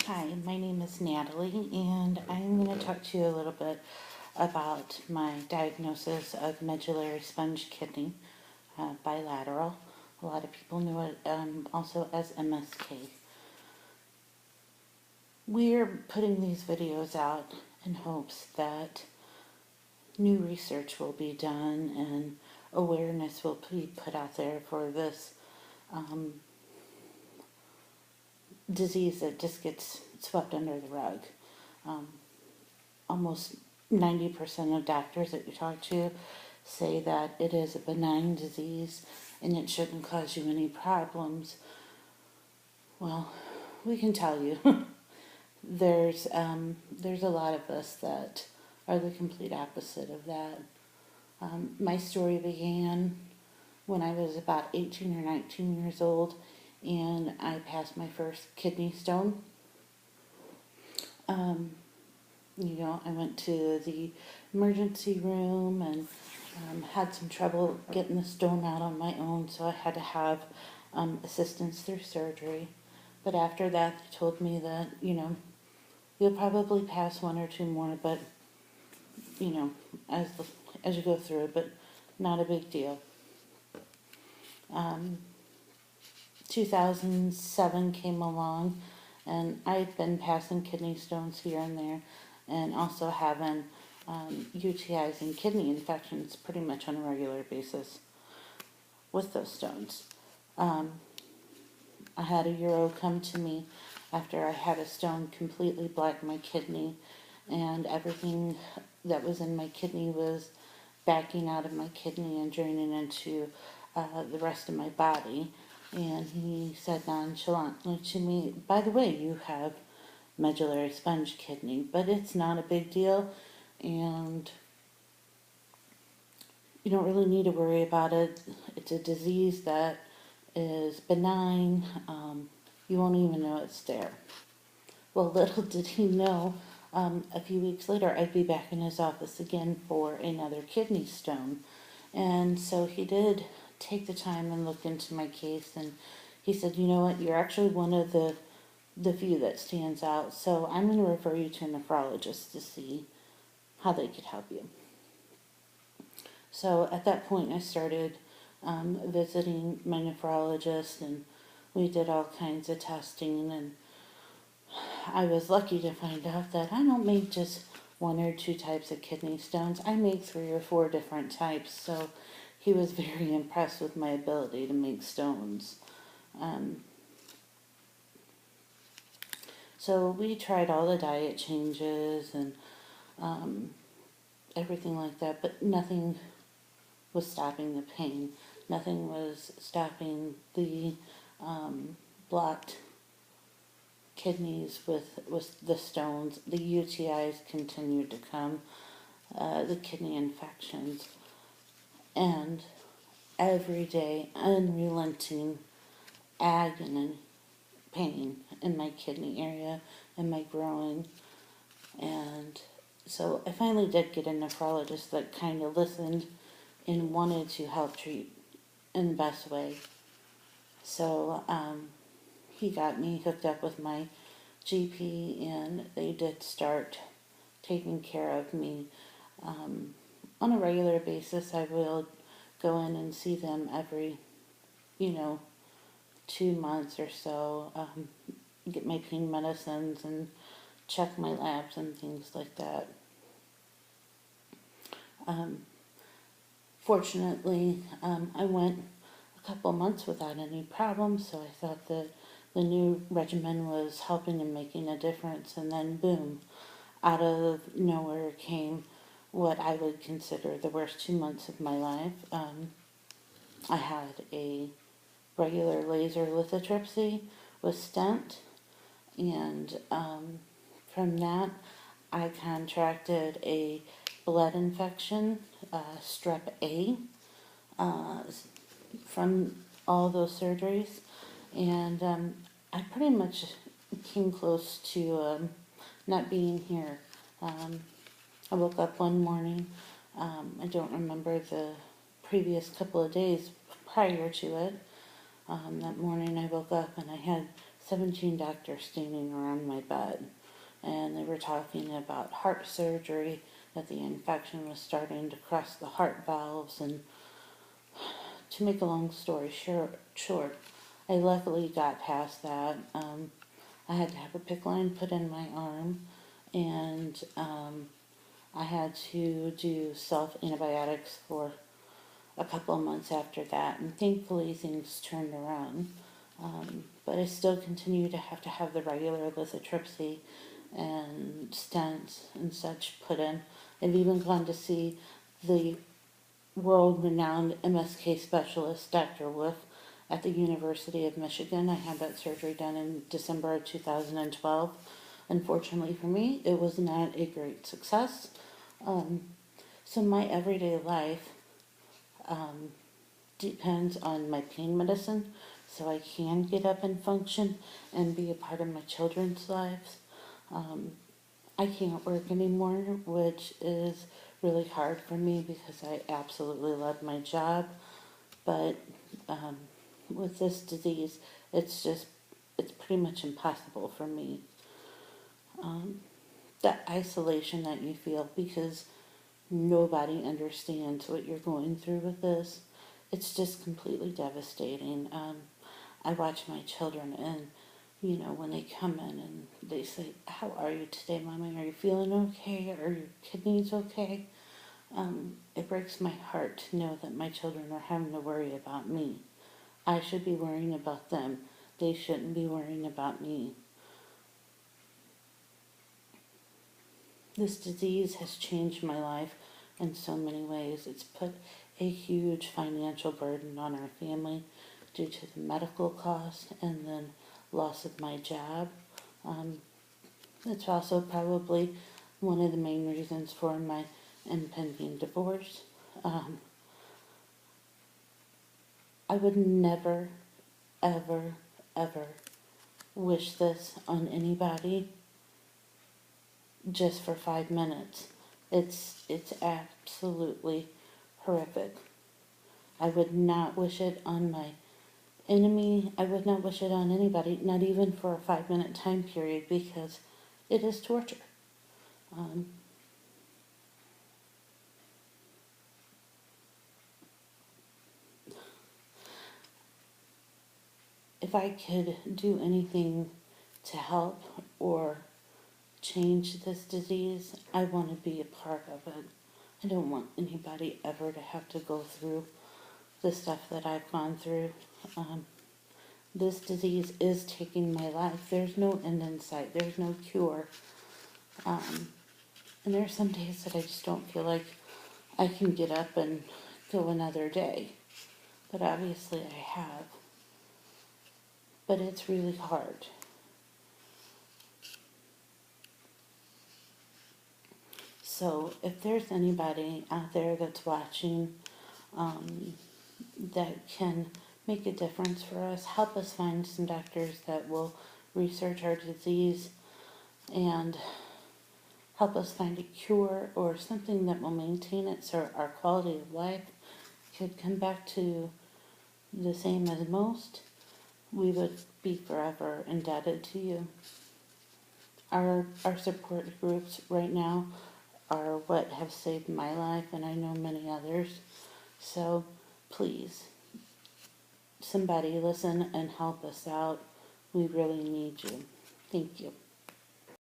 Hi, my name is Natalie, and I'm going to talk to you a little bit about my diagnosis of medullary sponge kidney, bilateral. A lot of people know it also as MSK. We're putting these videos out in hopes that new research will be done and awareness will be put out there for this um, disease that just gets swept under the rug. Um, Almost 90% of doctors that you talk to say that it is a benign disease and it shouldn't cause you any problems. Well, we can tell you there's a lot of us that are the complete opposite of that. My story began when I was about 18 or 19 years old, and I passed my first kidney stone. Um, I went to the emergency room and had some trouble getting the stone out on my own, so I had to have assistance through surgery. But after that, they told me that, you'll probably pass one or two more, but, you know, as, as you go through it, but not a big deal. Um, 2007 came along, and I'd been passing kidney stones here and there, and also having UTIs and kidney infections pretty much on a regular basis with those stones. I had a Euro come to me after I had a stone completely block my kidney, and everything that was in my kidney was backing out of my kidney and draining into the rest of my body. And he said nonchalantly to me, "By the way, you have medullary sponge kidney, but it's not a big deal, and you don't really need to worry about it. It's a disease that is benign. You won't even know it's there." Well, little did he know, a few weeks later I'd be back in his office again for another kidney stone. And so he did take the time and look into my case, and he said, "You know what, you're actually one of the few that stands out, so I'm going to refer you to a nephrologist to see how they could help you." So at that point I started visiting my nephrologist, and we did all kinds of testing, and I was lucky to find out that I don't make just one or two types of kidney stones. I make 3 or 4 different types, so he was very impressed with my ability to make stones. Um, so we tried all the diet changes and um, everything like that, but nothing was stopping the pain. Nothing was stopping the blocked kidneys with the stones. The UTIs continued to come, the kidney infections, and every day unrelenting agony, pain in my kidney area and my groin. And so I finally did get a nephrologist that kind of listened and wanted to help treat in the best way. So he got me hooked up with my GP, and they did start taking care of me on a regular basis. I will go in and see them every, you know, 2 months or so, get my pain medicines and check my labs and things like that. Um, Fortunately, I went a couple months without any problems, so I thought that the new regimen was helping and making a difference, and then boom, out of nowhere came what I would consider the worst 2 months of my life. I had a regular laser lithotripsy with stent, and from that I contracted a blood infection, strep A, uh, from all those surgeries, and I pretty much came close to not being here. I woke up one morning. I don't remember the previous couple of days prior to it. That morning I woke up and I had 17 doctors standing around my bed, and they were talking about heart surgery, that the infection was starting to cross the heart valves, and to make a long story short, I luckily got past that. I had to have a PICC line put in my arm, and I had to do self antibiotics for a couple of months after that, and thankfully things turned around. But I still continue to have the regular lithotripsy and stents and such put in. I've even gone to see the world-renowned MSK specialist, Dr. Wolf, at the University of Michigan. I had that surgery done in December of 2012. Unfortunately for me, it was not a great success. So my everyday life depends on my pain medicine, so I can get up and function and be a part of my children's lives. I can't work anymore, which is really hard for me because I absolutely love my job. But with this disease, it's pretty much impossible for me. The isolation that you feel because nobody understands what you're going through with this, it's just completely devastating. I watch my children, and when they come in and they say, "How are you today, Mommy? Are you feeling okay? Are your kidneys okay?" It breaks my heart to know that my children are having to worry about me. I should be worrying about them. They shouldn't be worrying about me. This disease has changed my life in so many ways. It's put a huge financial burden on our family due to the medical costs and then loss of my job. It's also probably one of the main reasons for my impending divorce. I would never, ever, ever wish this on anybody just for 5 minutes. It's absolutely horrific. I would not wish it on my enemy. I would not wish it on anybody, not even for a 5-minute time period, because it is torture. If I could do anything to help or change this disease, I want to be a part of it. I don't want anybody ever to have to go through the stuff that I've gone through. This disease is taking my life. There's no end in sight. There's no cure. And there's some days that I just don't feel like I can get up and go another day. But obviously I have. But it's really hard. So if there's anybody out there that's watching that can make a difference for us, help us find some doctors that will research our disease and help us find a cure or something that will maintain it so our quality of life could come back to the same as most, we would be forever indebted to you. Our support groups right now are what have saved my life, and I know many others. So please, somebody listen and help us out. We really need you. Thank you.